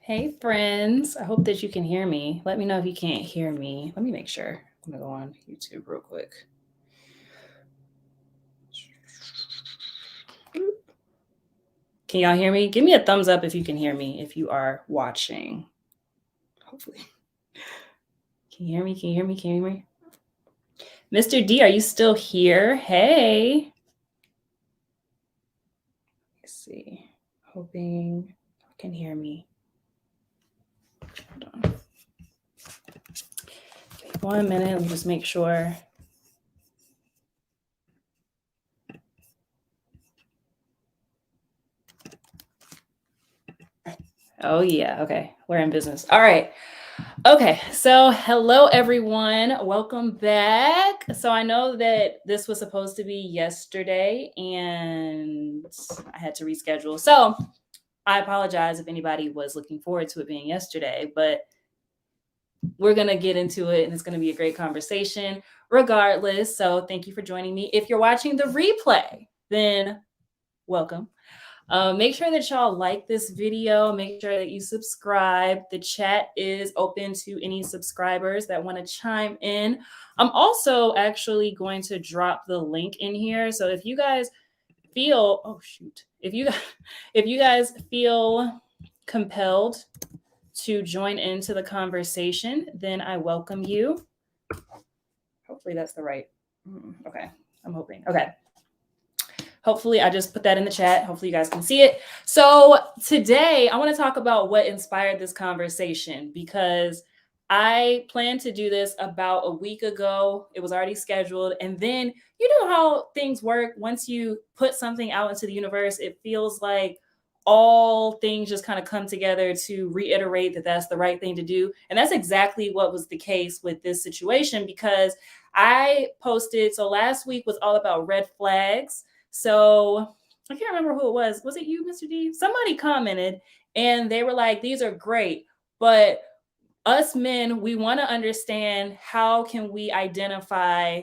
Hey friends, I hope that you can hear me. Let me know if you can't hear me. Let me make sure. I'm gonna go on YouTube real quick. Can y'all hear me? Give me a thumbs up if you can hear me, if you are watching. Hopefully. Can you hear me? Can you hear me? Can you hear me? Mr. D, are you still here? Hey. Let's see. Hoping you can hear me. Hold on. Give me 1 minute. Let me just make sure. Oh, yeah. Okay. We're in business. All right. Okay. So, hello, everyone. Welcome back. So, I know that this was supposed to be yesterday and I had to reschedule. So, I apologize if anybody was looking forward to it being yesterday, but we're going to get into it and it's going to be a great conversation regardless. So, thank you for joining me. If you're watching the replay, then welcome. Make sure that y'all like this video. Make sure that you subscribe. The chat is open to any subscribers that want to chime in. I'm also actually going to drop the link in here. So if you guys feel, if you guys feel compelled to join into the conversation, then I welcome you. Hopefully that's the right. Okay, I'm hoping. Okay. Hopefully, I just put that in the chat. Hopefully, you guys can see it. So today, I want to talk about what inspired this conversation because I planned to do this about a week ago. It was already scheduled. And then, you know how things work. Once you put something out into the universe, it feels like all things just kind of come together to reiterate that that's the right thing to do. And that's exactly what was the case with this situation because I posted. So last week was all about red flags. So I can't remember who it was. Was it you, Mr. D? Somebody commented and they were like, these are great, but us men, we want to understand how can we identify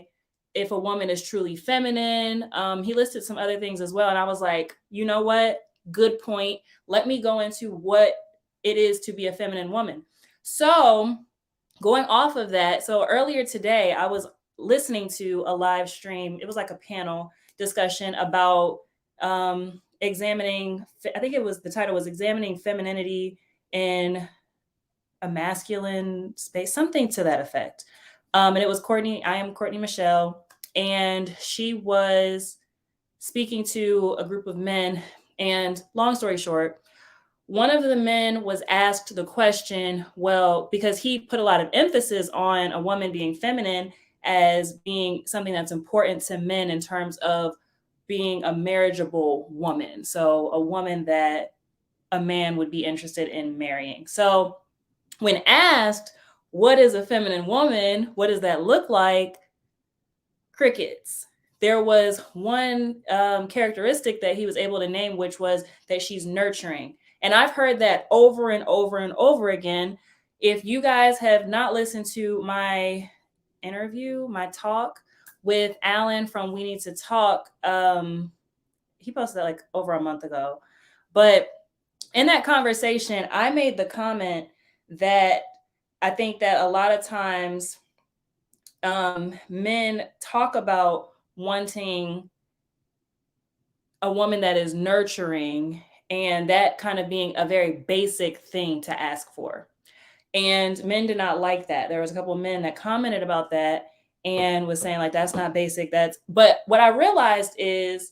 if a woman is truly feminine. He listed some other things as well. And I was like, you know what? Good point. Let me go into what it is to be a feminine woman. So going off of that, so earlier today, I was listening to a live stream. It was like a panel discussion about examining, I think it was, the title was Examining Femininity in a Masculine Space, something to that effect. And it was Courtney, I am Courtney Michelle, and she was speaking to a group of men. And long story short, one of the men was asked the question, well, because he put a lot of emphasis on a woman being feminine as being something that's important to men in terms of being a marriageable woman. So a woman that a man would be interested in marrying. So when asked, what is a feminine woman? What does that look like? Crickets. There was one characteristic that he was able to name, which was that she's nurturing. And I've heard that over and over and over again. If you guys have not listened to my interview, my talk with Alan from We Need to Talk, he posted that like over a month ago. But in that conversation, I made the comment that I think that a lot of times men talk about wanting a woman that is nurturing and that kind of being a very basic thing to ask for. And men did not like that. There was a couple of men that commented about that and was saying like, that's not basic. But what I realized is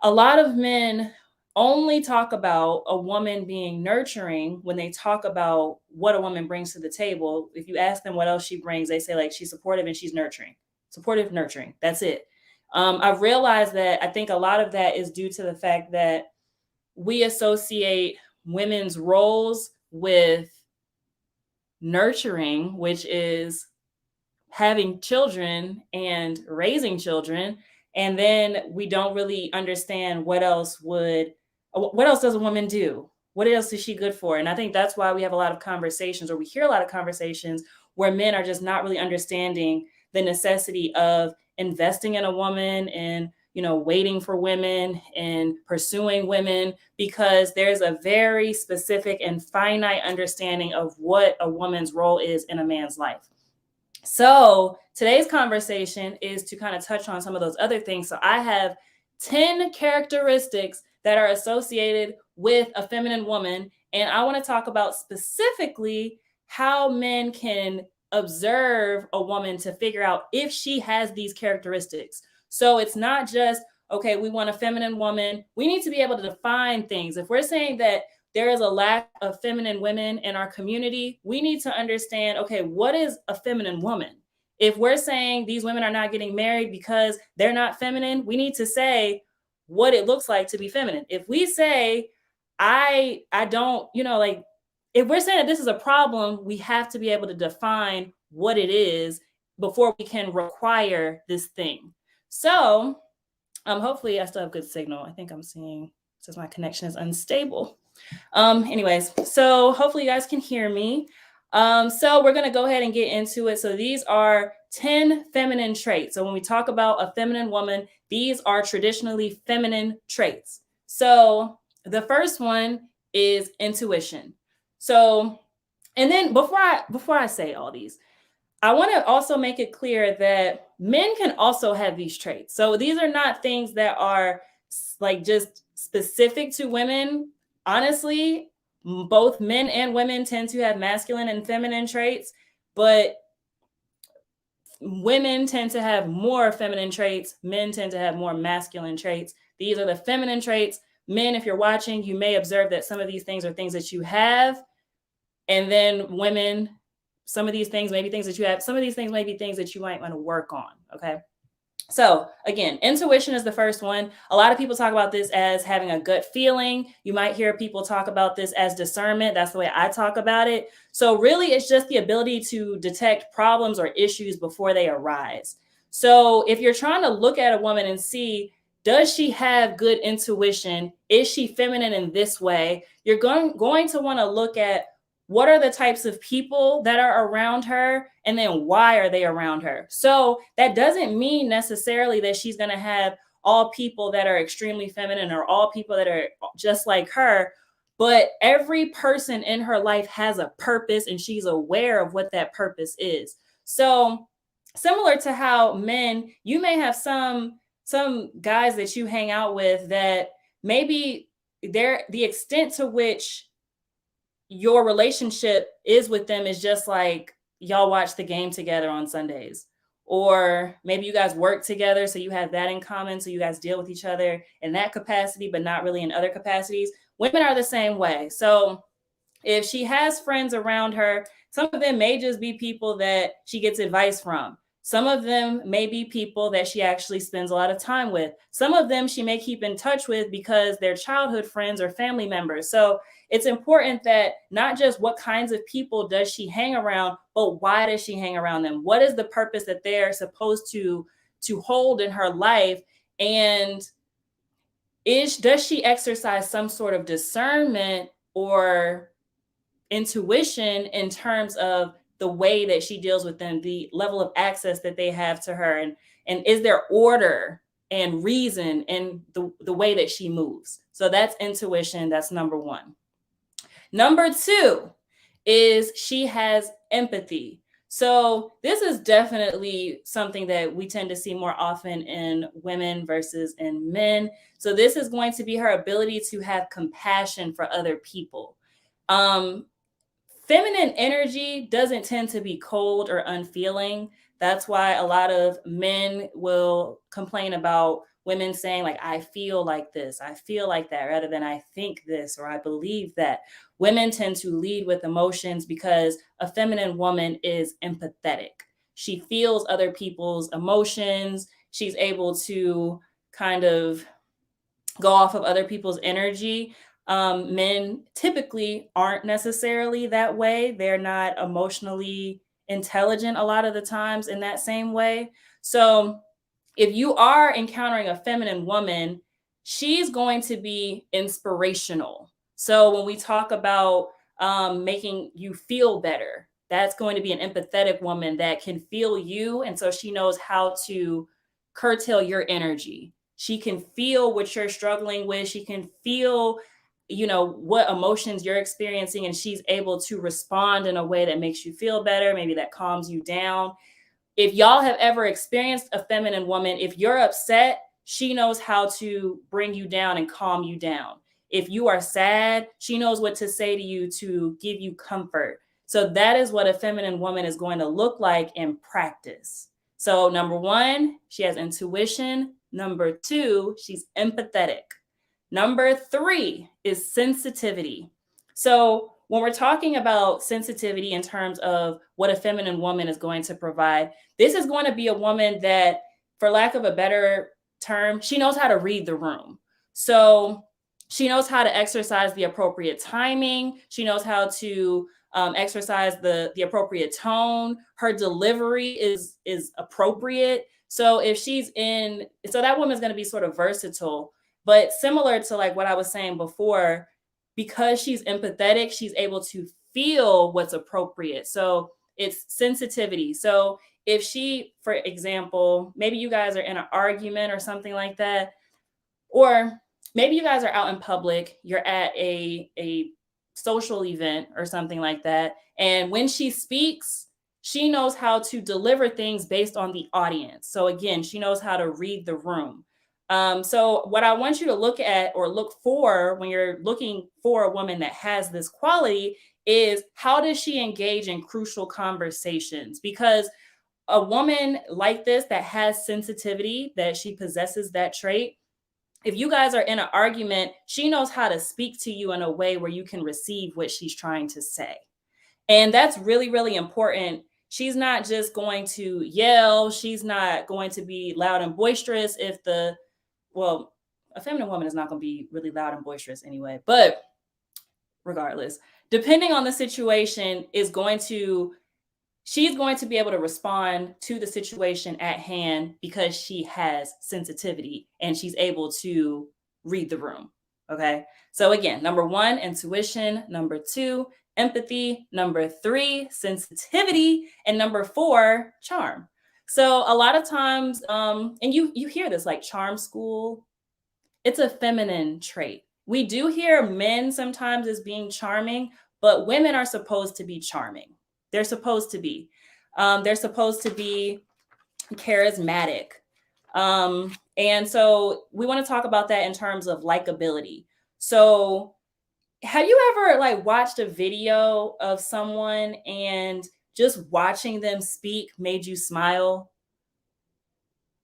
a lot of men only talk about a woman being nurturing when they talk about what a woman brings to the table. If you ask them what else she brings, they say like she's supportive and she's nurturing. Supportive, nurturing. That's it. I've realized that I think a lot of that is due to the fact that we associate women's roles with nurturing, which is having children and raising children. And then we don't really understand what else does a woman do? What else is she good for? And I think that's why we have a lot of conversations, or we hear a lot of conversations where men are just not really understanding the necessity of investing in a woman and, waiting for women and pursuing women, because there's a very specific and finite understanding of what a woman's role is in a man's life. So today's conversation is to kind of touch on some of those other things. So I have 10 characteristics that are associated with a feminine woman. And I want to talk about specifically how men can observe a woman to figure out if she has these characteristics. So it's not just, okay, we want a feminine woman. We need to be able to define things. If we're saying that there is a lack of feminine women in our community, we need to understand, okay, what is a feminine woman? If we're saying these women are not getting married because they're not feminine, we need to say what it looks like to be feminine. If we say, I don't, like, if we're saying that this is a problem, we have to be able to define what it is before we can require this thing. So hopefully I still have good signal. I think I'm seeing, says my connection is unstable. Anyways, so hopefully you guys can hear me. So we're going to go ahead and get into it. So these are 10 feminine traits. So when we talk about a feminine woman, these are traditionally feminine traits. So the first one is intuition. So, and then before I say all these, I want to also make it clear that men can also have these traits. So these are not things that are like just specific to women. Honestly, both men and women tend to have masculine and feminine traits, but women tend to have more feminine traits. Men tend to have more masculine traits. These are the feminine traits. Men, if you're watching, you may observe that some of these things are things that you have. And then women, some of these things may be things that you have. Some of these things may be things that you might want to work on. Okay. So again, intuition is the first one. A lot of people talk about this as having a gut feeling. You might hear people talk about this as discernment. That's the way I talk about it. So really, it's just the ability to detect problems or issues before they arise. So if you're trying to look at a woman and see, does she have good intuition? Is she feminine in this way? You're going to want to look at what are the types of people that are around her, and then why are they around her? So that doesn't mean necessarily that she's going to have all people that are extremely feminine or all people that are just like her, but every person in her life has a purpose and she's aware of what that purpose is. So similar to how men, you may have some guys that you hang out with that maybe the extent to which your relationship is with them is just like y'all watch the game together on Sundays, or maybe you guys work together, so you have that in common, so you guys deal with each other in that capacity, but not really in other capacities. Women are the same way. So if she has friends around her, some of them may just be people that she gets advice from. Some of them may be people that she actually spends a lot of time with. Some of them she may keep in touch with because they're childhood friends or family members. So it's important that not just what kinds of people does she hang around, but why does she hang around them? What is the purpose that they're supposed to hold in her life? And does she exercise some sort of discernment or intuition in terms of the way that she deals with them, the level of access that they have to her, and is there order and reason in the way that she moves? So that's intuition. That's number one. Number two is she has empathy. So this is definitely something that we tend to see more often in women versus in men. So this is going to be her ability to have compassion for other people. Feminine energy doesn't tend to be cold or unfeeling. That's why a lot of men will complain about women saying, like, I feel like this, I feel like that, rather than I think this or I believe that. Women tend to lead with emotions because a feminine woman is empathetic. She feels other people's emotions. She's able to kind of go off of other people's energy. Men typically aren't necessarily that way. They're not emotionally intelligent a lot of the times in that same way. So if you are encountering a feminine woman, she's going to be inspirational. So when we talk about making you feel better, that's going to be an empathetic woman that can feel you. And so she knows how to curtail your energy. She can feel what you're struggling with. She can feel, what emotions you're experiencing, and she's able to respond in a way that makes you feel better, maybe that calms you down. If y'all have ever experienced a feminine woman, if you're upset, she knows how to bring you down and calm you down. If you are sad, she knows what to say to you to give you comfort. So that is what a feminine woman is going to look like in practice. So, number one, she has intuition. Number two, she's empathetic. Number three is sensitivity. So, when we're talking about sensitivity in terms of what a feminine woman is going to provide, this is going to be a woman that, for lack of a better term, she knows how to read the room. So, she knows how to exercise the appropriate timing. She knows how to exercise the appropriate tone. Her delivery is appropriate. So if she's in, so that woman's going to be sort of versatile, but similar to like what I was saying before, because she's empathetic, she's able to feel what's appropriate. So it's sensitivity. So if she, for example, maybe you guys are in an argument or something like that, or maybe you guys are out in public, you're at a social event or something like that. And when she speaks, she knows how to deliver things based on the audience. So again, she knows how to read the room. So what I want you to look at or look for when you're looking for a woman that has this quality is, how does she engage in crucial conversations? Because a woman like this that has sensitivity, that she possesses that trait, if you guys are in an argument, she knows how to speak to you in a way where you can receive what she's trying to say. And that's really, really important. She's not just going to yell. She's not going to be loud and boisterous. Well, a feminine woman is not going to be really loud and boisterous anyway. But regardless, depending on the situation, she's going to be able to respond to the situation at hand because she has sensitivity and she's able to read the room. Okay. So again, number one, intuition. Number two, empathy. Number three, sensitivity. And number four, charm. So a lot of times, and you hear this like charm school, it's a feminine trait. We do hear men sometimes as being charming, but women are supposed to be charming. They're supposed to be. They're supposed to be charismatic. And so we want to talk about that in terms of likability. So have you ever like watched a video of someone and just watching them speak made you smile?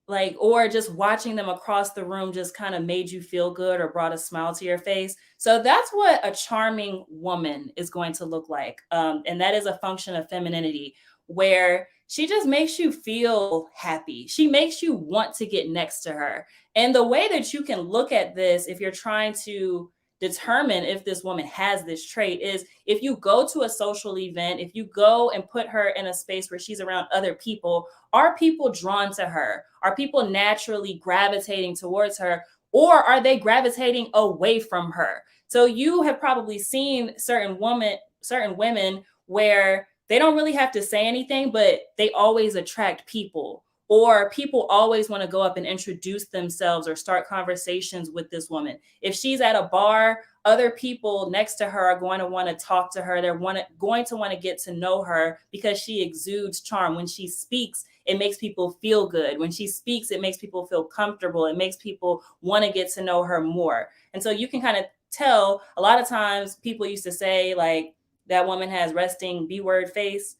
Like, or just watching them across the room just kind of made you feel good or brought a smile to your face. So that's what a charming woman is going to look like. And that is a function of femininity, where she just makes you feel happy. She makes you want to get next to her. And the way that you can look at this, if you're trying to determine if this woman has this trait, is if you go to a social event, if you go and put her in a space where she's around other people, are people drawn to her? Are people naturally gravitating towards her? Or are they gravitating away from her? So you have probably seen certain women where they don't really have to say anything, but they always attract people. Or people always want to go up and introduce themselves or start conversations with this woman. If she's at a bar, other people next to her are going to want to talk to her. They're going to want to get to know her because she exudes charm. When she speaks, it makes people feel good. When she speaks, it makes people feel comfortable. It makes people want to get to know her more. And so you can kind of tell, a lot of times people used to say like, that woman has resting B-word face.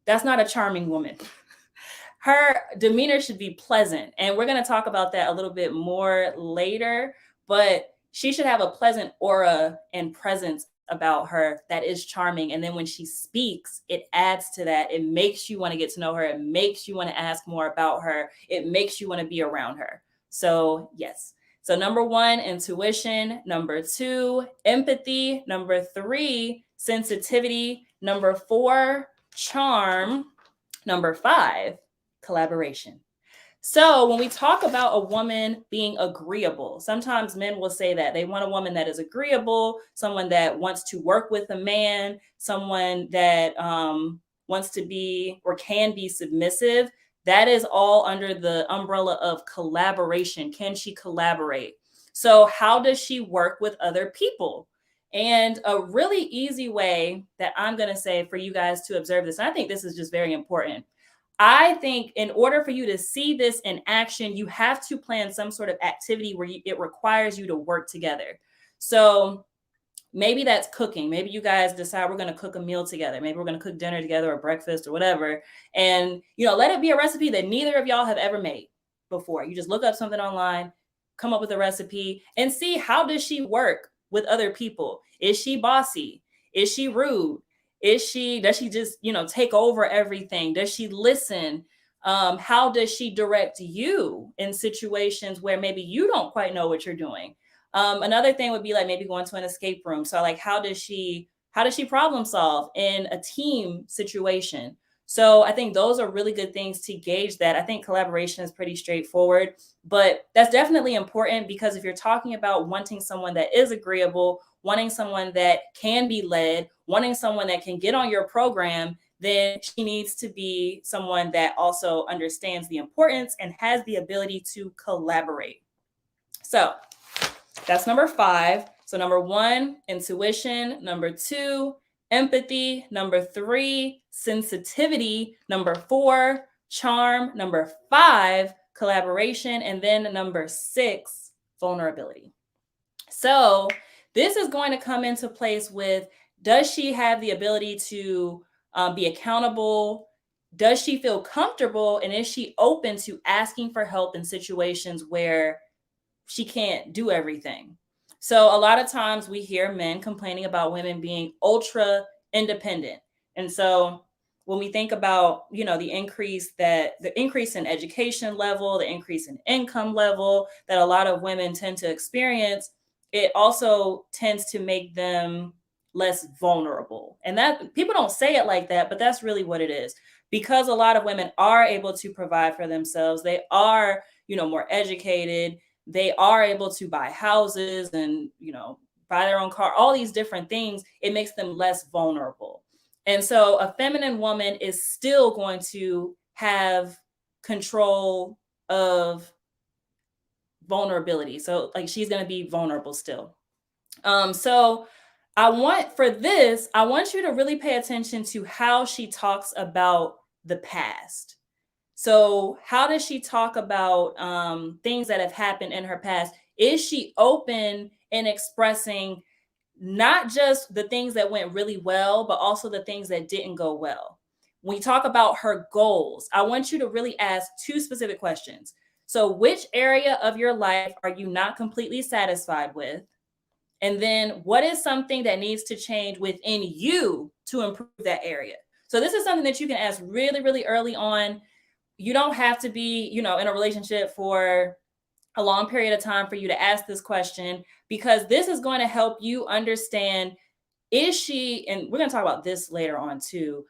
That's not a charming woman. Her demeanor should be pleasant. And we're going to talk about that a little bit more later, but she should have a pleasant aura and presence about her that is charming. And then when she speaks, it adds to that. It makes you want to get to know her. It makes you want to ask more about her. It makes you want to be around her. So yes. So number one, intuition. Number two, empathy. Number three, sensitivity. Number four, charm. Number five, collaboration. So when we talk about a woman being agreeable, sometimes men will say that they want a woman that is agreeable, someone that wants to work with a man, someone that wants to be or can be submissive. That is all under the umbrella of collaboration. Can she collaborate? So, how does she work with other people? And a really easy way that I'm going to say for you guys to observe this, and I think this is just very important. I think in order for you to see this in action, you have to plan some sort of activity where it requires you to work together. So, maybe that's cooking. Maybe you guys decide we're going to cook a meal together. Maybe we're going to cook dinner together or breakfast or whatever. And, let it be a recipe that neither of y'all have ever made before. You just look up something online, come up with a recipe and see, how does she work with other people? Is she bossy? Is she rude? Does she just, take over everything? Does she listen? How does she direct you in situations where maybe you don't quite know what you're doing? Another thing would be like maybe going to an escape room. So like, how does she problem solve in a team situation? So I think those are really good things to gauge that. I think collaboration is pretty straightforward, but that's definitely important, because if you're talking about wanting someone that is agreeable, wanting someone that can be led, wanting someone that can get on your program, then she needs to be someone that also understands the importance and has the ability to collaborate. So that's number 5. So number 1, intuition. Number 2, empathy. Number 3, sensitivity. Number 4, charm. Number 5, collaboration. And then number 6, vulnerability. So this is going to come into place with, does she have the ability to be accountable? Does she feel comfortable? And is she open to asking for help in situations where she can't do everything? So a lot of times we hear men complaining about women being ultra independent. And so when we think about, the increase in education level, the increase in income level that a lot of women tend to experience, it also tends to make them less vulnerable. And that, people don't say it like that, but that's really what it is. Because a lot of women are able to provide for themselves, they are, more educated, they are able to buy houses and, buy their own car, all these different things, it makes them less vulnerable. And so a feminine woman is still going to have control of vulnerability. So like, she's going to be vulnerable still. So I want you to really pay attention to how she talks about the past. So how does she talk about things that have happened in her past? Is she open in expressing not just the things that went really well, but also the things that didn't go well? When we talk about her goals, I want you to really ask 2 specific questions. So which area of your life are you not completely satisfied with? And then what is something that needs to change within you to improve that area? So this is something that you can ask really, really early on. You don't have to be, in a relationship for a long period of time for you to ask this question, because this is going to help you understand, is she, and we're going to talk about this later on too,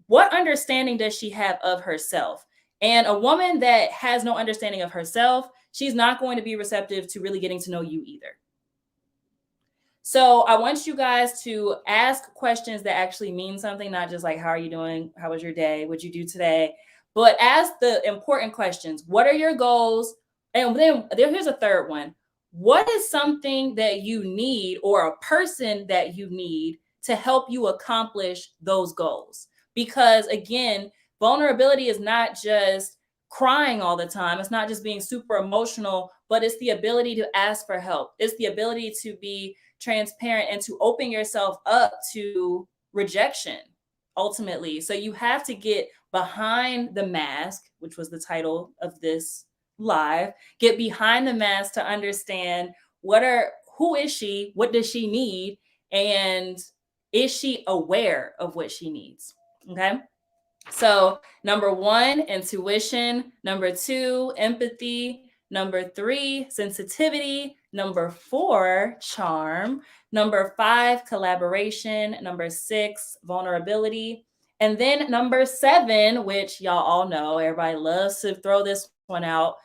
what understanding does she have of herself? And a woman that has no understanding of herself, she's not going to be receptive to really getting to know you either. So I want you guys to ask questions that actually mean something, not just like, how are you doing? How was your day? What'd you do today? But ask the important questions. What are your goals? And then here's a third one. What is something that you need, or a person that you need to help you accomplish those goals? Because again, vulnerability is not just crying all the time. It's not just being super emotional, but it's the ability to ask for help. It's the ability to be transparent and to open yourself up to rejection ultimately. So you have to get behind the mask, which was the title of this live. Get behind the mask to understand who is she, what does she need, and is she aware of what she needs? Okay. So number 1, intuition. Number 2, empathy. Number 3, sensitivity. Number 4, charm. Number 5, collaboration. Number 6, vulnerability. And then number 7, which y'all all know, everybody loves to throw this one out,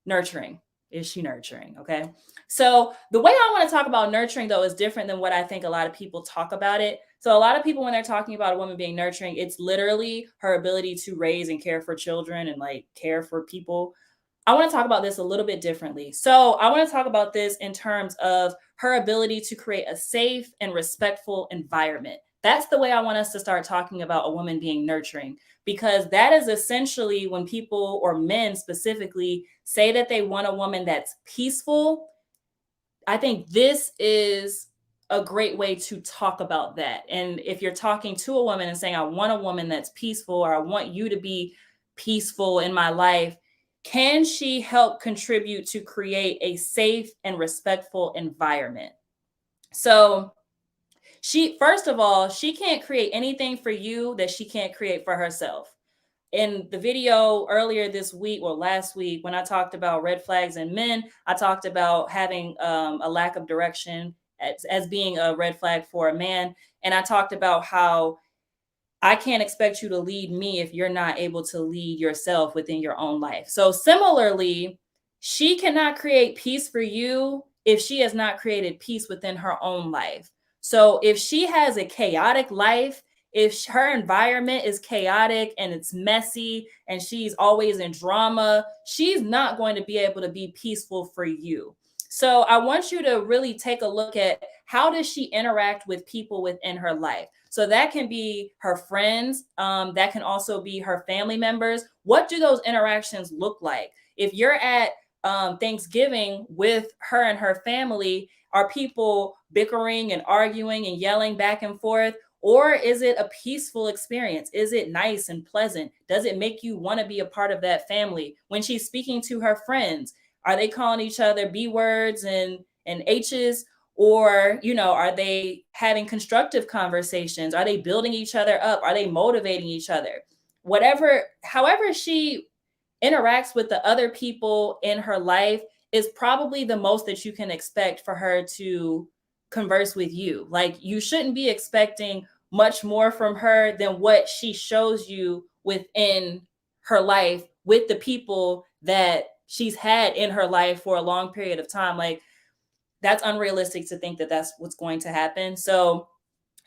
nurturing. Is she nurturing? Okay. So the way I want to talk about nurturing, though, is different than what I think a lot of people talk about it. So a lot of people, when they're talking about a woman being nurturing, it's literally her ability to raise and care for children and like care for people. I want to talk about this a little bit differently. So I want to talk about this in terms of her ability to create a safe and respectful environment. That's the way I want us to start talking about a woman being nurturing, because that is essentially when people, or men specifically, say that they want a woman that's peaceful. I think this is a great way to talk about that. And if you're talking to a woman and saying, I want a woman that's peaceful, or I want you to be peaceful in my life, can she help contribute to create a safe and respectful environment? So, first of all, she can't create anything for you that she can't create for herself. In the video earlier this week, or last week, when I talked about red flags in men, I talked about having a lack of direction as being a red flag for a man. And I talked about how I can't expect you to lead me if you're not able to lead yourself within your own life. So, similarly, she cannot create peace for you if she has not created peace within her own life. So, if she has a chaotic life, if her environment is chaotic and it's messy and she's always in drama, she's not going to be able to be peaceful for you. So, I want you to really take a look at, how does she interact with people within her life? So that can be her friends. That can also be her family members. What do those interactions look like? If you're at Thanksgiving with her and her family, are people bickering and arguing and yelling back and forth? Or is it a peaceful experience? Is it nice and pleasant? Does it make you want to be a part of that family? When she's speaking to her friends, are they calling each other B words and H's? Or, are they having constructive conversations? Are they building each other up? Are they motivating each other? However she interacts with the other people in her life is probably the most that you can expect for her to converse with you. Like, you shouldn't be expecting much more from her than what she shows you within her life with the people that she's had in her life for a long period of time. Like, that's unrealistic to think that that's what's going to happen. So,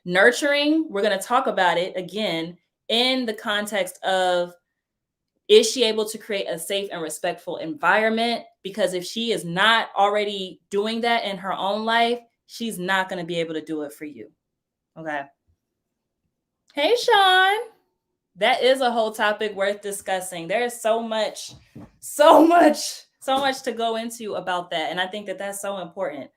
nurturing, we're going to talk about it again in the context of, is she able to create a safe and respectful environment? Because if she is not already doing that in her own life, she's not going to be able to do it for you. Okay. Hey, Sean. That is a whole topic worth discussing. There's so much to go into about that. And I think that that's so important.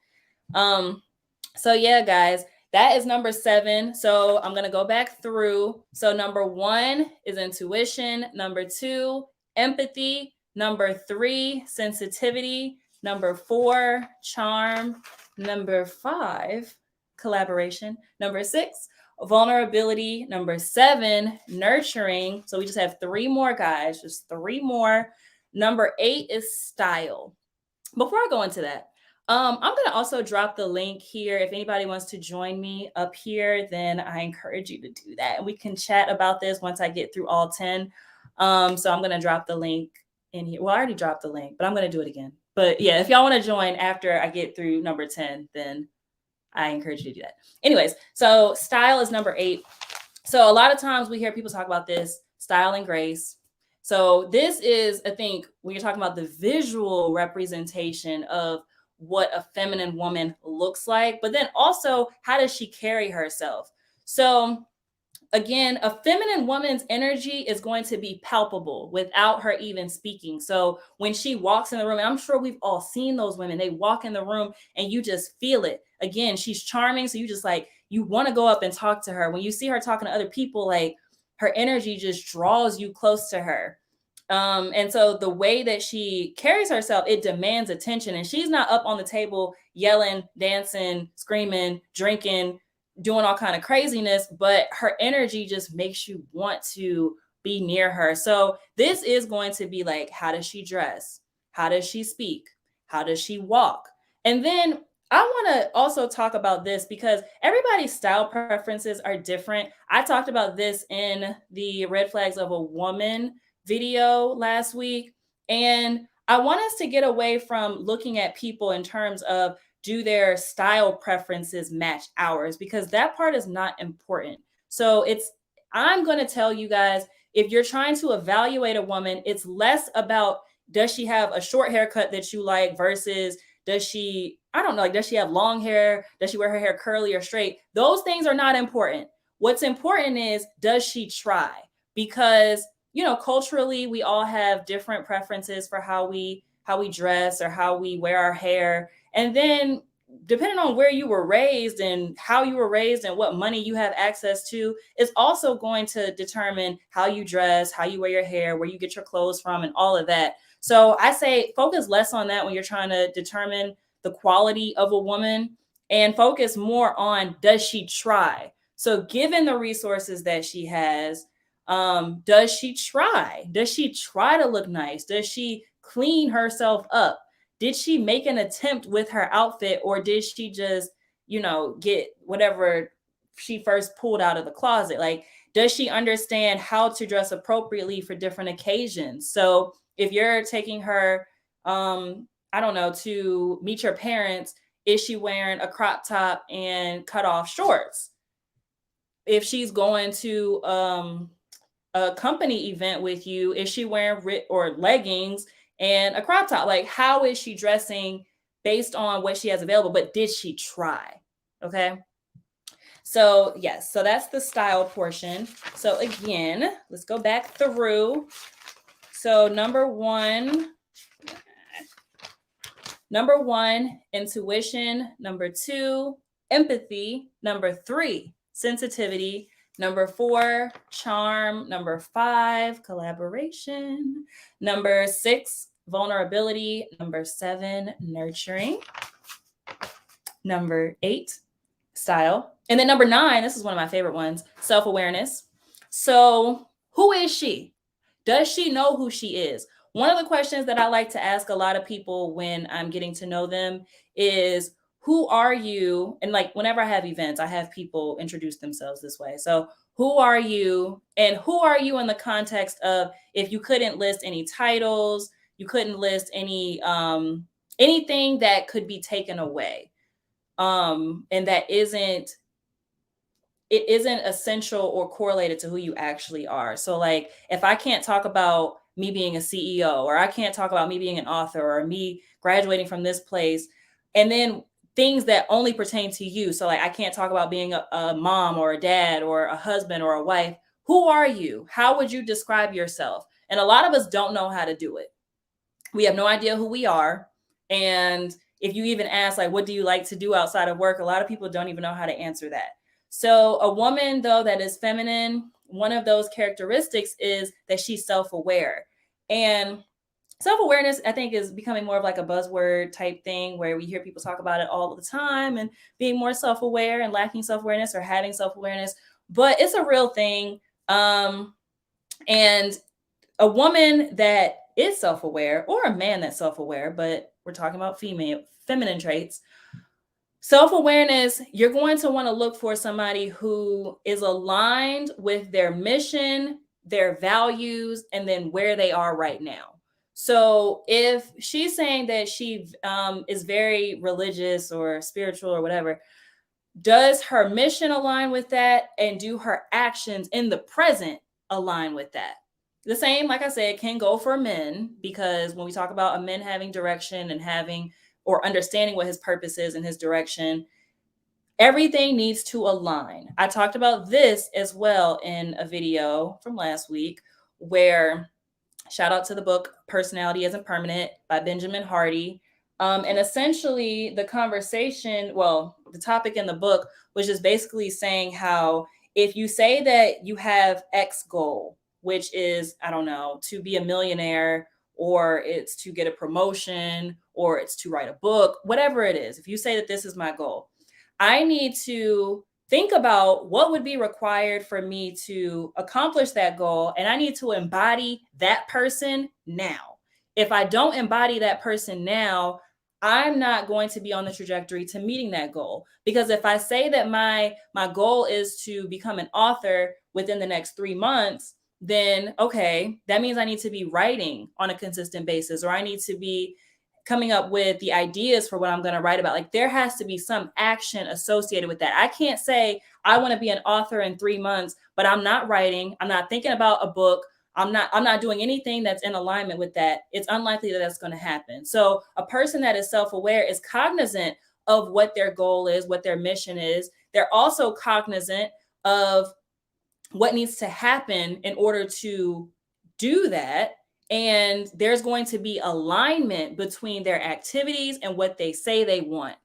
So yeah, guys, that is number 7. So I'm going to go back through. So number 1 is intuition. Number 2, empathy. Number 3, sensitivity. Number 4, charm. Number 5, collaboration. Number 6, vulnerability. Number 7, nurturing. So we just have 3 more, guys, just 3 more. Number 8 is style. Before I go into that, I'm going to also drop the link here. If anybody wants to join me up here, then I encourage you to do that. And we can chat about this once I get through all 10. So I'm going to drop the link in here. Well, I already dropped the link, but I'm going to do it again. But yeah, if y'all want to join after I get through number 10, then I encourage you to do that. Anyways, so style is number 8. So a lot of times we hear people talk about this, style and grace. So this is, I think, when you're talking about the visual representation of what a feminine woman looks like, but then also, how does she carry herself? So again, a feminine woman's energy is going to be palpable without her even speaking. So when she walks in the room, and I'm sure we've all seen those women, they walk in the room and you just feel it. Again, she's charming. So you just like, you want to go up and talk to her. When you see her talking to other people, like, her energy just draws you close to her. And so the way that she carries herself, it demands attention. And she's not up on the table yelling, dancing, screaming, drinking, doing all kind of craziness, but her energy just makes you want to be near her. So this is going to be like, how does she dress? How does she speak? How does she walk? And then I want to also talk about this because everybody's style preferences are different. I talked about this in the red flags of a woman video last week. And I want us to get away from looking at people in terms of do their style preferences match ours, because that part is not important. So I'm going to tell you guys, if you're trying to evaluate a woman, it's less about does she have a short haircut that you like versus does she, I don't know, like, does she have long hair? Does she wear her hair curly or straight? Those things are not important. What's important is, does she try? Because, culturally, we all have different preferences for how we dress or how we wear our hair. And then depending on where you were raised and how you were raised and what money you have access to is also going to determine how you dress, how you wear your hair, where you get your clothes from, and all of that. So I say focus less on that when you're trying to determine the quality of a woman, and focus more on, does she try? So given the resources that she has, does she try? Does she try to look nice? Does she clean herself up? Did she make an attempt with her outfit, or did she just, get whatever she first pulled out of the closet? Like, does she understand how to dress appropriately for different occasions? So if you're taking her, I don't know, to meet your parents, is she wearing a crop top and cut off shorts? If she's going to a company event with you, is she wearing or leggings and a crop top? Like, how is she dressing based on what she has available? But did she try? Okay. So, yes, so that's the style portion. So, again, let's go back through. So, number one, intuition. Number two, empathy. Number three, sensitivity. Number four, charm. Number five, collaboration. Number six, vulnerability. Number seven, nurturing. Number eight, style. And then number nine, this is one of my favorite ones, self-awareness. So, who is she? Does she know who she is? One of the questions that I like to ask a lot of people when I'm getting to know them is, who are you? And like, whenever I have events, I have people introduce themselves this way. So, who are you? And who are you in the context of, if you couldn't list any titles, you couldn't list anything that could be taken away. And that isn't essential or correlated to who you actually are. So like, if I can't talk about me being a CEO, or I can't talk about me being an author, or me graduating from this place, and then things that only pertain to you. So like, I can't talk about being a mom or a dad or a husband or a wife. Who are you? How would you describe yourself? And a lot of us don't know how to do it. We have no idea who we are. And if you even ask, like, what do you like to do outside of work? A lot of people don't even know how to answer that. So a woman, though, that is feminine, one of those characteristics is that she's self-aware. And self-awareness, I think, is becoming more of like a buzzword type thing, where we hear people talk about it all the time, and being more self-aware and lacking self-awareness, or having self-awareness. But it's a real thing. And a woman that is self-aware, or a man that's self-aware, but we're talking about feminine traits. Self-awareness, you're going to want to look for somebody who is aligned with their mission, their values, and then where they are right now. So if she's saying that she is very religious or spiritual or whatever, does her mission align with that? And do her actions in the present align with that? The same, like I said, can go for men, because when we talk about a man having direction and having, or understanding what his purpose is and his direction, everything needs to align. I talked about this as well in a video from last week, where, shout out to the book Personality Isn't Permanent by Benjamin Hardy. And essentially the conversation, well, the topic in the book was just basically saying how, if you say that you have X goal, which is, I don't know, to be a millionaire, or it's to get a promotion, or it's to write a book, whatever it is, if you say that this is my goal, I need to think about what would be required for me to accomplish that goal. And I need to embody that person now. If I don't embody that person now, I'm not going to be on the trajectory to meeting that goal. Because if I say that my goal is to become an author within the next 3 months, then okay, that means I need to be writing on a consistent basis, or I need to be coming up with the ideas for what I'm going to write about. Like there has to be some action associated with that. I can't say I want to be an author in 3 months, but I'm not writing, I'm not thinking about a book, I'm not doing anything that's in alignment with that. It's unlikely that that's going to happen. So a person that is self-aware is cognizant of what their goal is, what their mission is. They're also cognizant of what needs to happen in order to do that. And there's going to be alignment between their activities and what they say they want.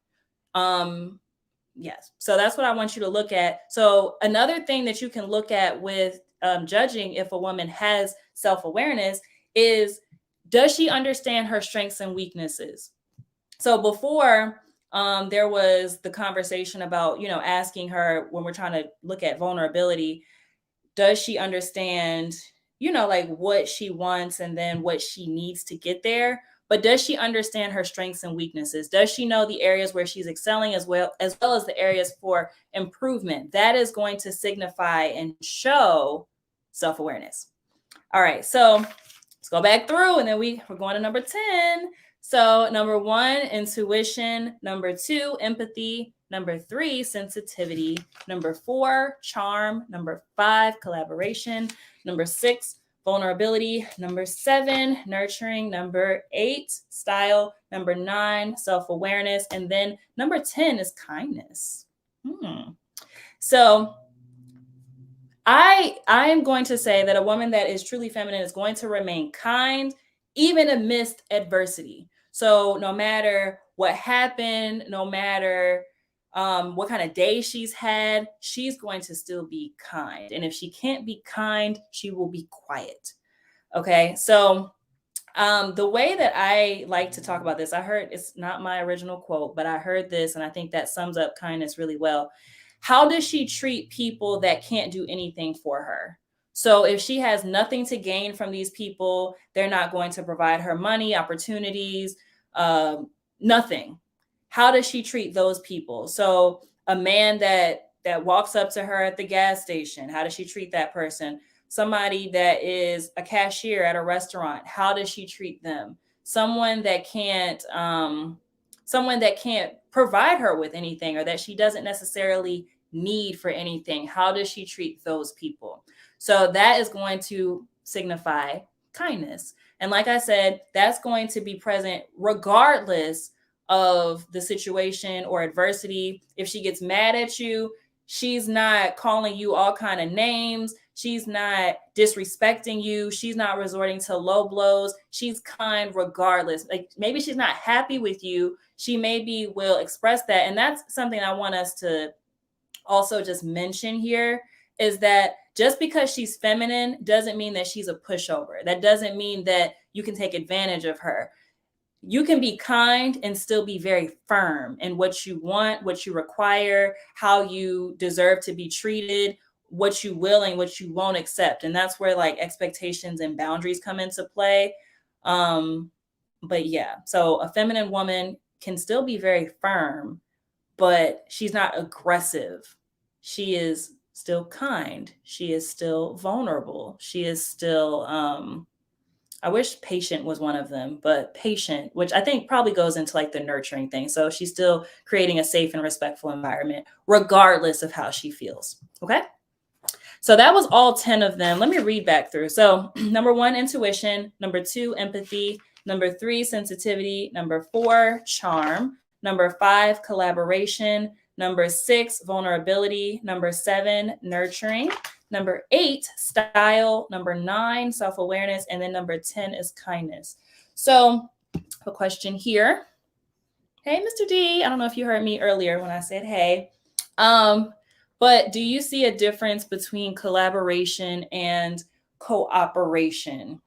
Yes. So that's what I want you to look at. So another thing that you can look at with judging if a woman has self-awareness is, does she understand her strengths and weaknesses? So before, there was the conversation about, asking her when we're trying to look at vulnerability, does she understand, like what she wants and then what she needs to get there? But does she understand her strengths and weaknesses? Does she know the areas where she's excelling as well as the areas for improvement? That is going to signify and show self-awareness. All right, so let's go back through and then we're going to number 10. So number 1, intuition. Number 2, empathy. Number 3, sensitivity. Number 4, charm. Number 5, collaboration. Number 6, vulnerability. Number 7, nurturing. Number 8, style. Number 9, self-awareness. And then number 10 is kindness. So I am going to say that a woman that is truly feminine is going to remain kind even amidst adversity. So no matter what happened, no matter what kind of day she's had, she's going to still be kind. And if she can't be kind, she will be quiet. Okay. So the way that I like to talk about this, I heard, it's not my original quote, but I heard this and I think that sums up kindness really well. How does she treat people that can't do anything for her? So if she has nothing to gain from these people, they're not going to provide her money, opportunities, nothing. How does she treat those people? So a man that walks up to her at the gas station, how does she treat that person? Somebody that is a cashier at a restaurant, how does she treat them? Someone that can't provide her with anything, or that she doesn't necessarily need for anything, how does she treat those people? So that is going to signify kindness. And like I said, that's going to be present regardless of the situation or adversity. If she gets mad at you, she's not calling you all kind of names. She's not disrespecting you. She's not resorting to low blows. She's kind regardless. Like maybe she's not happy with you. She maybe will express that. And that's something I want us to also just mention here, is that just because she's feminine doesn't mean that she's a pushover. That doesn't mean that you can take advantage of her. You can be kind and still be very firm in what you want, what you require, how you deserve to be treated, what you will and what you won't accept. And that's where like expectations and boundaries come into play. But yeah, so a feminine woman can still be very firm, but she's not aggressive. She is still kind. She is still vulnerable. She is still, I wish patient was one of them, but patient, which I think probably goes into like the nurturing thing. So she's still creating a safe and respectful environment, regardless of how she feels. Okay. So that was all 10 of them. Let me read back through. So number 1, intuition. Number 2, empathy. Number 3, sensitivity. Number 4, charm. Number 5, collaboration. Number 6, vulnerability. Number 7, nurturing. Number 8, style. Number 9, self-awareness. And then number 10 is kindness. So a question here. Hey, Mr. D. I don't know if you heard me earlier when I said hey. But do you see a difference between collaboration and cooperation?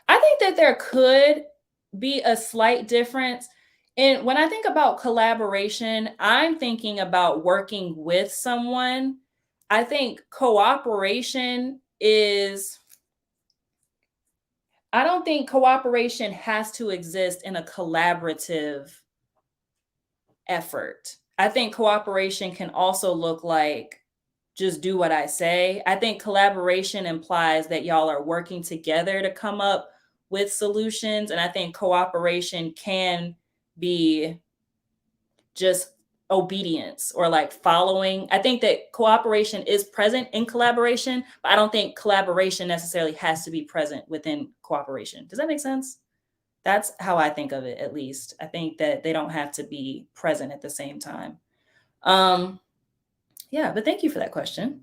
I think that there could be a slight difference. And when I think about collaboration, I'm thinking about working with someone. I think cooperation is, I don't think cooperation has to exist in a collaborative effort. I think cooperation can also look like just do what I say. I think collaboration implies that y'all are working together to come up with solutions. And I think cooperation can be just obedience or like following. I think that cooperation is present in collaboration, but I don't think collaboration necessarily has to be present within cooperation. Does that make sense? That's how I think of it, at least. I think that they don't have to be present at the same time. Um, yeah, but thank you for that question.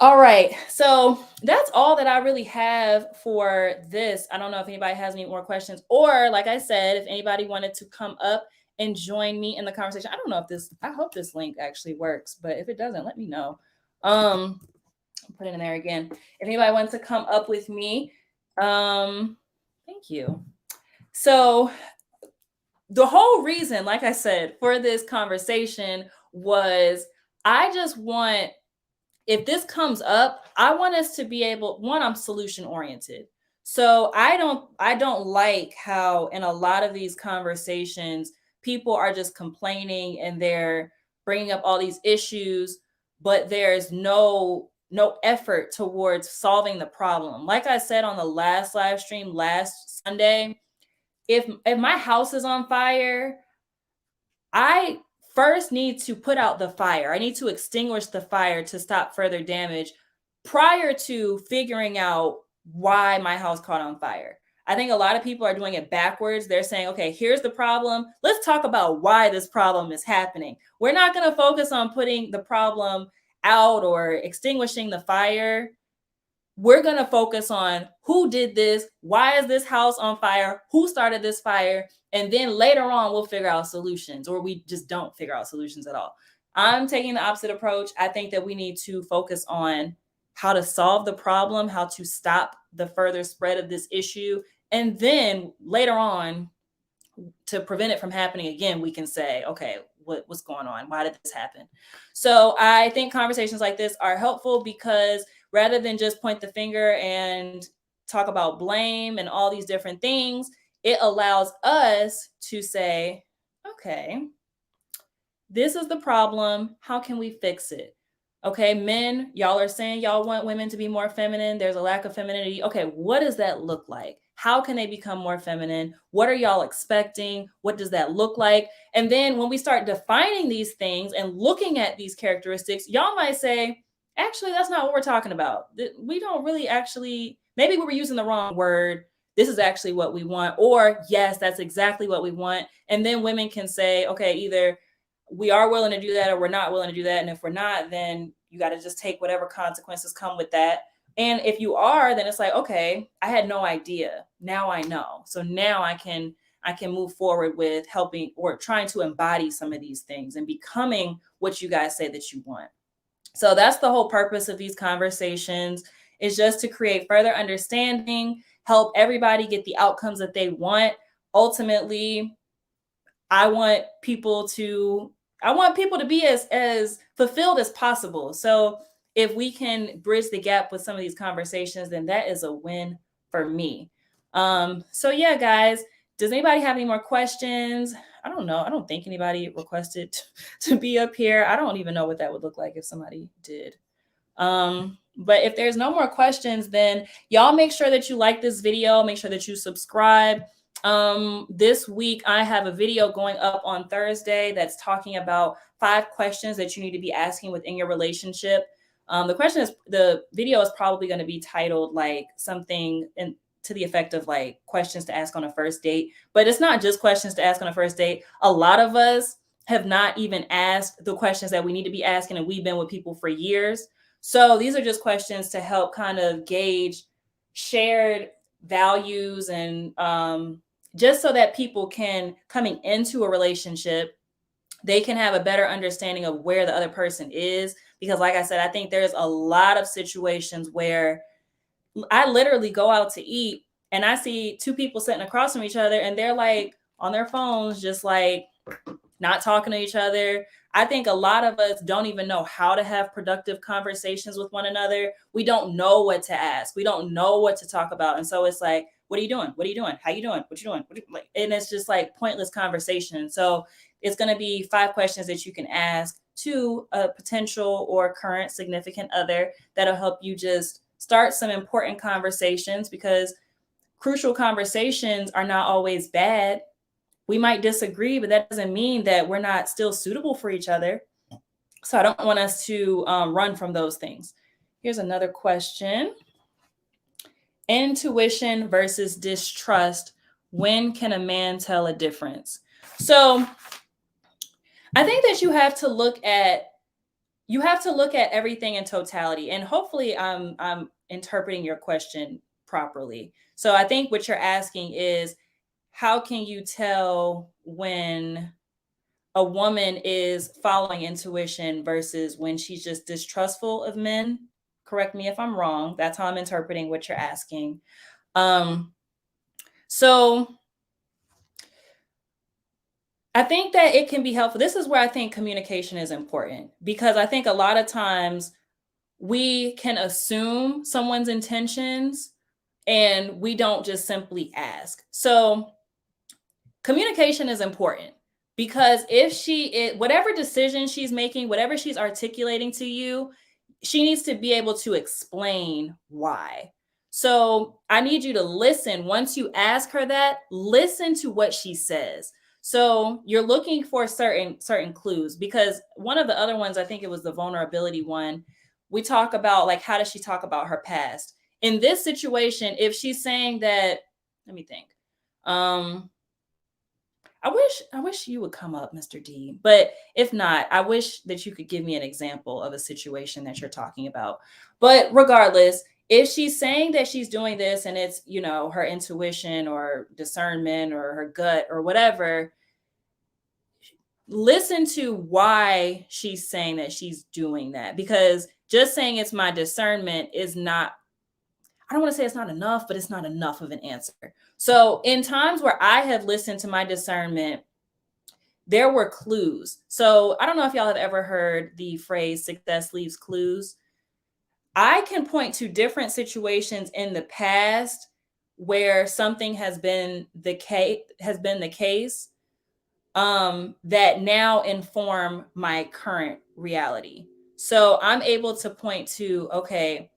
All right. So that's all that I really have for this. I don't know if anybody has any more questions, or like I said, if anybody wanted to come up and join me in the conversation. I don't know if I hope this link actually works, but if it doesn't, let me know. Put it in there again. If anybody wants to come up with me, thank you. So the whole reason, like I said, for this conversation was I just want, if this comes up, I want us to be able, one, I'm solution oriented. So I don't like how in a lot of these conversations, people are just complaining and they're bringing up all these issues, but there's no effort towards solving the problem. Like I said on the last live stream last Sunday, if my house is on fire, I first need to put out the fire. I need to extinguish the fire to stop further damage prior to figuring out why my house caught on fire. I think a lot of people are doing it backwards. They're saying, okay, here's the problem. Let's talk about why this problem is happening. We're not going to focus on putting the problem out or extinguishing the fire. We're going to focus on who did this, why is this house on fire, who started this fire, and then later on we'll figure out solutions, or we just don't figure out solutions at all. I'm taking the opposite approach. I think that we need to focus on how to solve the problem, how to stop the further spread of this issue, and then later on, to prevent it from happening again, we can say, okay, what's going on? Why did this happen? So I think conversations like this are helpful because rather than just point the finger and talk about blame and all these different things, it allows us to say, okay, this is the problem. How can we fix it? Okay, men, y'all are saying y'all want women to be more feminine. There's a lack of femininity. Okay, what does that look like? How can they become more feminine? What are y'all expecting? What does that look like? And then when we start defining these things and looking at these characteristics, y'all might say, actually, that's not what we're talking about. We don't really actually, maybe we were using the wrong word. This is actually what we want. Or, yes, that's exactly what we want. And then women can say, okay, either we are willing to do that or we're not willing to do that. And if we're not, then you got to just take whatever consequences come with that. And if you are, then it's like, okay, I had no idea. Now I know. So now I can move forward with helping or trying to embody some of these things and becoming what you guys say that you want. So that's the whole purpose of these conversations, is just to create further understanding, help everybody get the outcomes that they want. Ultimately, I want people to be as fulfilled as possible. So if we can bridge the gap with some of these conversations, then that is a win for me. So yeah, guys, does anybody have any more questions? I don't know. I don't think anybody requested to be up here. I don't even know what that would look like if somebody did. But if there's no more questions, then y'all make sure that you like this video, make sure that you subscribe. This week I have a video going up on Thursday that's talking about 5 questions that you need to be asking within your relationship. The video is probably going to be titled like something to the effect of like questions to ask on a first date, but it's not just questions to ask on a first date. A lot of us have not even asked the questions that we need to be asking, and we've been with people for years. So these are just questions to help kind of gauge shared values and just so that people can, coming into a relationship, they can have a better understanding of where the other person is. Because like I said, I think there's a lot of situations where I literally go out to eat and I see 2 people sitting across from each other and they're like on their phones, just like not talking to each other. I think a lot of us don't even know how to have productive conversations with one another. We don't know what to ask. We don't know what to talk about. And so it's like, what are you doing? What are you doing? How you doing? What you doing? And it's just like pointless conversation. So it's going to be 5 questions that you can ask to a potential or current significant other that'll help you just start some important conversations, because crucial conversations are not always bad. We might disagree, but that doesn't mean that we're not still suitable for each other. So I don't want us to run from those things. Here's another question. Intuition versus distrust. When can a man tell a difference? So I think that you have to look at everything in totality, and hopefully I'm interpreting your question properly. So I think what you're asking is, how can you tell when a woman is following intuition versus when she's just distrustful of men? Correct me if I'm wrong. That's how I'm interpreting what you're asking. So I think that it can be helpful. This is where I think communication is important, because I think a lot of times we can assume someone's intentions and we don't just simply ask. So communication is important, because if whatever decision she's making, whatever she's articulating to you, she needs to be able to explain why. So I need you to listen. Once you ask her that, listen to what she says. So you're looking for certain clues, because one of the other ones, I think it was the vulnerability one, we talk about, like, how does she talk about her past? In this situation, if she's saying that, let me think. I wish you would come up, Mr. D. But if not, I wish that you could give me an example of a situation that you're talking about. But regardless, if she's saying that she's doing this and it's, her intuition or discernment or her gut or whatever, listen to why she's saying that she's doing that. Because just saying it's my discernment is not, I don't want to say it's not enough, but it's not enough of an answer. So in times where I have listened to my discernment, there were clues. So I don't know if y'all have ever heard the phrase success leaves clues. I can point to different situations in the past where something has been the case that now inform my current reality. So I'm able to point to, okay,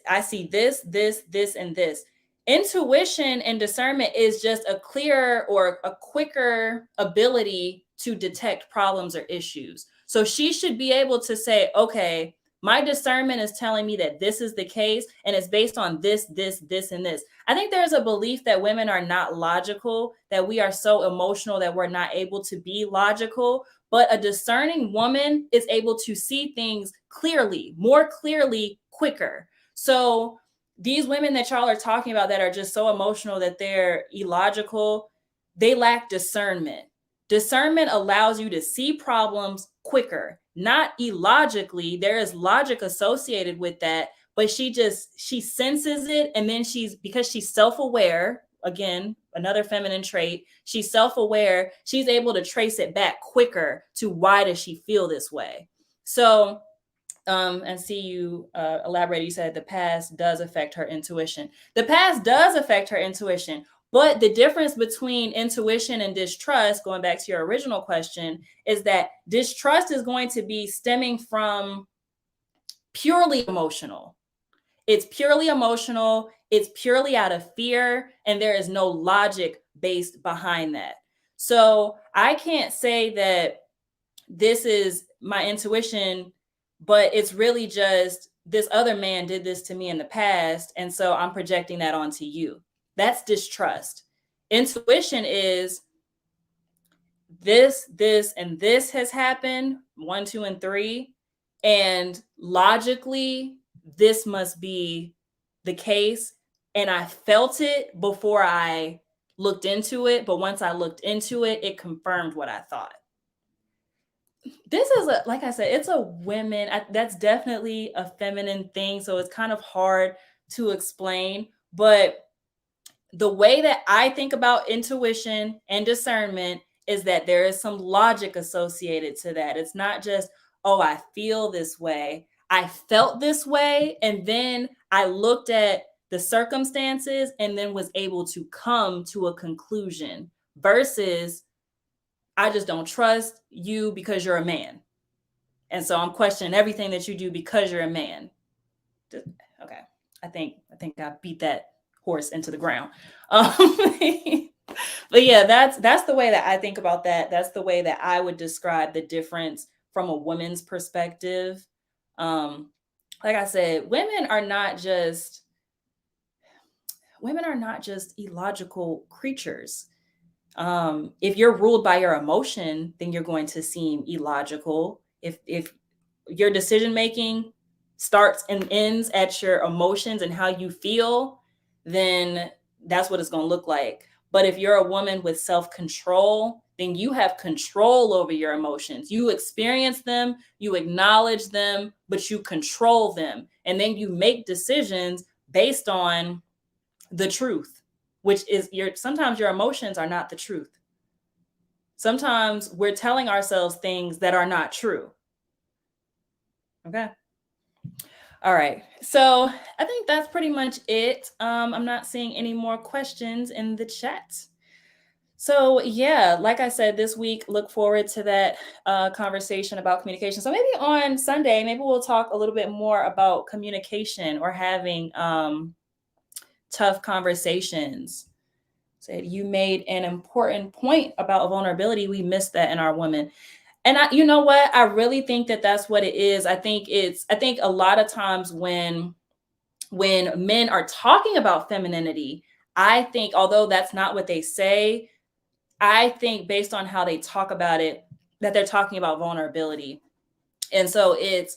I see this, and this. Intuition and discernment is just a clearer or a quicker ability to detect problems or issues. So she should be able to say, okay, my discernment is telling me that this is the case, and it's based on this, and this. I think there's a belief that women are not logical, that we are so emotional that we're not able to be logical. But a discerning woman is able to see things clearly, more clearly, quicker. So these women that y'all are talking about that are just so emotional that they're illogical, they lack discernment. Discernment allows you to see problems quicker, not illogically. There is logic associated with that, but she senses it. And then because she's self-aware, again, another feminine trait, she's self-aware, she's able to trace it back quicker to why does she feel this way. So and see you elaborate. You said the past does affect her intuition. The past does affect her intuition, but the difference between intuition and distrust, going back to your original question, is that distrust is going to be stemming from purely emotional. It's purely emotional. It's purely out of fear, and there is no logic based behind that. So I can't say that this is my intuition, but it's really just this other man did this to me in the past, and so I'm projecting that onto you. That's distrust. Intuition is this, and this has happened, 1, 2, and 3, and logically, this must be the case. And I felt it before I looked into it, but once I looked into it, it confirmed what I thought. This is like I said, it's a that's definitely a feminine thing. So it's kind of hard to explain, but the way that I think about intuition and discernment is that there is some logic associated to that. It's not just, oh, I feel this way. I felt this way. And then I looked at the circumstances and then was able to come to a conclusion, versus I just don't trust you because you're a man. And so I'm questioning everything that you do because you're a man. Okay. I think I beat that horse into the ground. Um, but yeah, that's the way that I think about that. That's the way that I would describe the difference from a woman's perspective. Um, like I said, women are not just illogical creatures. If you're ruled by your emotion, then you're going to seem illogical. If your decision making starts and ends at your emotions and how you feel, then that's what it's going to look like. But if you're a woman with self control, then you have control over your emotions. You experience them, you acknowledge them, but you control them. And then you make decisions based on the truth, which is sometimes your emotions are not the truth. Sometimes we're telling ourselves things that are not true. Okay. All right. So I think that's pretty much it. I'm not seeing any more questions in the chat. So yeah, like I said, this week, look forward to that conversation about communication. So maybe on Sunday, maybe we'll talk a little bit more about communication or having tough conversations. Said you made an important point about vulnerability. We missed that in our women. And you know what? I really think that that's what it is. I think a lot of times when men are talking about femininity, I think, although that's not what they say, I think based on how they talk about it, that they're talking about vulnerability. And so it's,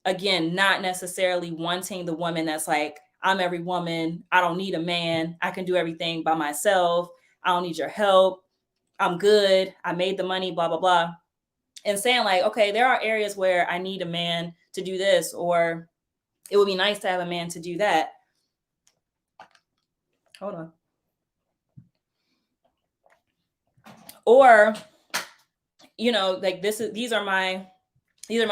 again, not necessarily wanting the woman that's like, I'm every woman. I don't need a man. I can do everything by myself. I don't need your help. I'm good. I made the money, blah, blah, blah. And saying like, okay, there are areas where I need a man to do this, or it would be nice to have a man to do that. Hold on. Or, like these are my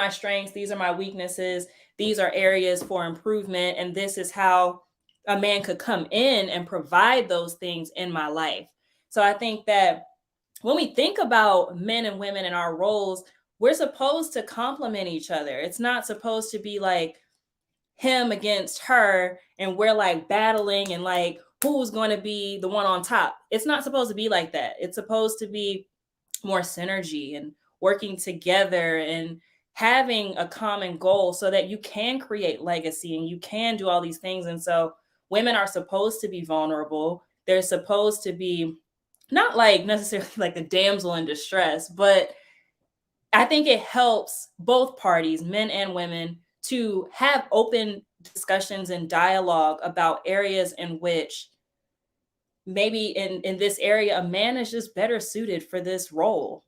strengths, these are my weaknesses, these are areas for improvement, and this is how a man could come in and provide those things in my life. So I think that when we think about men and women in our roles, we're supposed to complement each other. It's not supposed to be like him against her and we're like battling and like who's going to be the one on top. It's not supposed to be like that. It's supposed to be more synergy and working together and having a common goal so that you can create legacy and you can do all these things. And so women are supposed to be vulnerable. They're supposed to be not like necessarily like the damsel in distress, but I think it helps both parties, men and women, to have open discussions and dialogue about areas in which maybe in this area, a man is just better suited for this role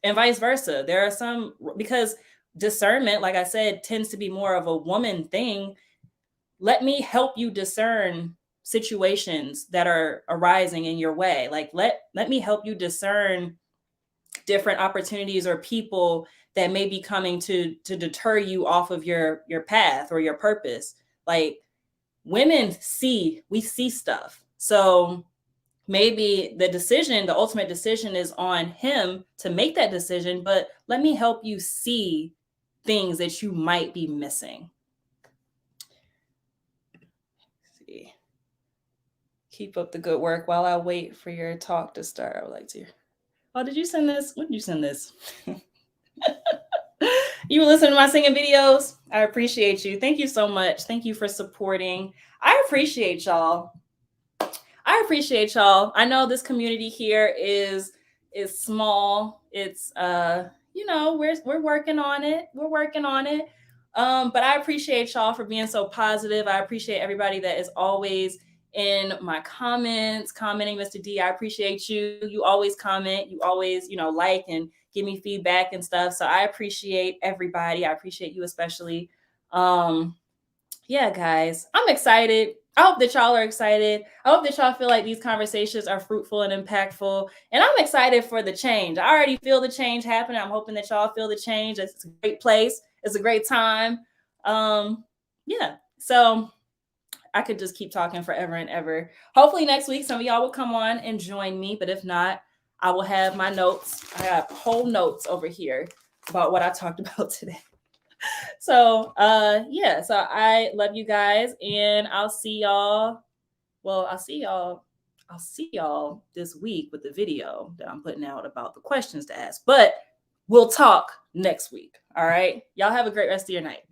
and vice versa. There are some, because discernment, like I said, tends to be more of a woman thing. Let me help you discern situations that are arising in your way. Like let me help you discern different opportunities or people that may be coming to deter you off of your path or your purpose. Like we see stuff. So maybe the ultimate decision is on him to make that decision, but let me help you see things that you might be missing. Let's see. Keep up the good work while I wait for your talk to start. I would like to. Oh, did you send this? When did you send this? You were listening to my singing videos. I appreciate you. Thank you so much. Thank you for supporting. I appreciate y'all. I know this community here is small. It's we're working on it. But I appreciate y'all for being so positive. I appreciate everybody that is always in my comments, commenting. Mr. D, I appreciate you. You always comment. You always, like and give me feedback and stuff. So I appreciate everybody. I appreciate you especially. Yeah, guys, I'm excited. I hope that y'all are excited. I hope that y'all feel like these conversations are fruitful and impactful. And I'm excited for the change. I already feel the change happening. I'm hoping that y'all feel the change. It's a great place. It's a great time. Yeah. So I could just keep talking forever and ever. Hopefully next week, some of y'all will come on and join me. But if not, I will have my notes. I got whole notes over here about what I talked about today. So yeah, so I love you guys, and I'll see y'all. Well, I'll see y'all this week with the video that I'm putting out about the questions to ask. But we'll talk next week. All right. Y'all have a great rest of your night.